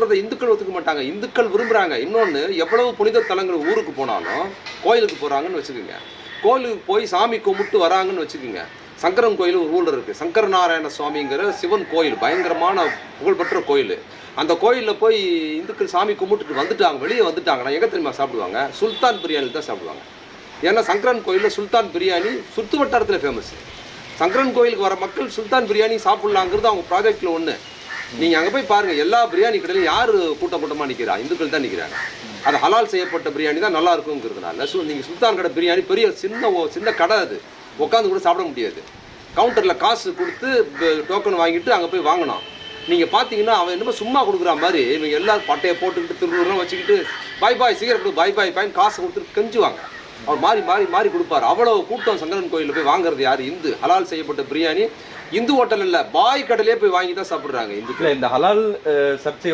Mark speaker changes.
Speaker 1: சொல்கிறத இந்துக்கள் ஒத்துக்க மாட்டாங்க. இந்துக்கள் விரும்புகிறாங்க. இன்னொன்று, எவ்வளவு புனித தலங்கள் ஊருக்கு போனாலும் கோயிலுக்கு போகிறாங்கன்னு வச்சுக்கோங்க. கோயிலுக்கு போய் சாமி கும்பிட்டு வராங்கன்னு வச்சுக்கோங்க. சங்கரன் கோயில் ஒரு ஊரில் இருக்குது. சங்கரநாராயண சுவாமிங்கிற சிவன் கோயில், பயங்கரமான புகழ்பெற்ற கோயில். அந்த கோயிலில் போய் இந்துக்கள் சாமி கும்பிட்டுட்டு வந்துட்டாங்க, வெளியே வந்துட்டாங்கன்னா எங்கே தெரியுமா சாப்பிடுவாங்க? சுல்தான் பிரியாணி தான் சாப்பிடுவாங்க. ஏன்னா சங்கரன் கோயிலில் சுல்தான் பிரியாணி சுற்று வட்டாரத்தில் ஃபேமஸ். சங்கரன் கோயிலுக்கு வர மக்கள் சுல்தான் பிரியாணி சாப்பிட்லாங்கிறது அவங்க ப்ராஜெக்டில் ஒன்று. நீங்கள் அங்கே போய் பாருங்கள், எல்லா பிரியாணி கடையிலும் யார் கூட்டமாக நிற்கிறா? இந்துக்கள் தான் நிற்கிறாங்க. அது ஹலால் செய்யப்பட்ட பிரியாணி தான் நல்லா இருக்குங்கிறதுனால நீங்கள் சுல்தான் கடை பிரியாணி பெரிய சின்ன கடை, அது உட்காந்து கூட சாப்பிட முடியாது. கவுண்டரில் காசு கொடுத்து டோக்கன் வாங்கிட்டு அங்கே போய் வாங்கினோம். நீங்கள் பார்த்தீங்கன்னா அவன் என்னமோ சும்மா கொடுக்குற மாதிரி இவங்க எல்லாம் பட்டையை போட்டுக்கிட்டு திருநூறுலாம் வச்சுக்கிட்டு பாய் பாய் சீக்கிரம் கொடு, பாய் பாய் பாய்ன்னு காசு கொடுத்துட்டு கெஞ்சுவாங்க. அவர் மாறி கொடுப்பார். அவ்வளோ கூட்டம் சங்கரன் கோயிலில் போய் வாங்குறது யார்? இந்து. ஹலால் செய்யப்பட்ட பிரியாணி இந்து ஹோட்டல் இல்லை, பாய் கடையிலே போய் வாங்கி தான் சாப்பிட்றாங்க இந்துக்கள்.
Speaker 2: இந்த ஹலால் சர்ச்சை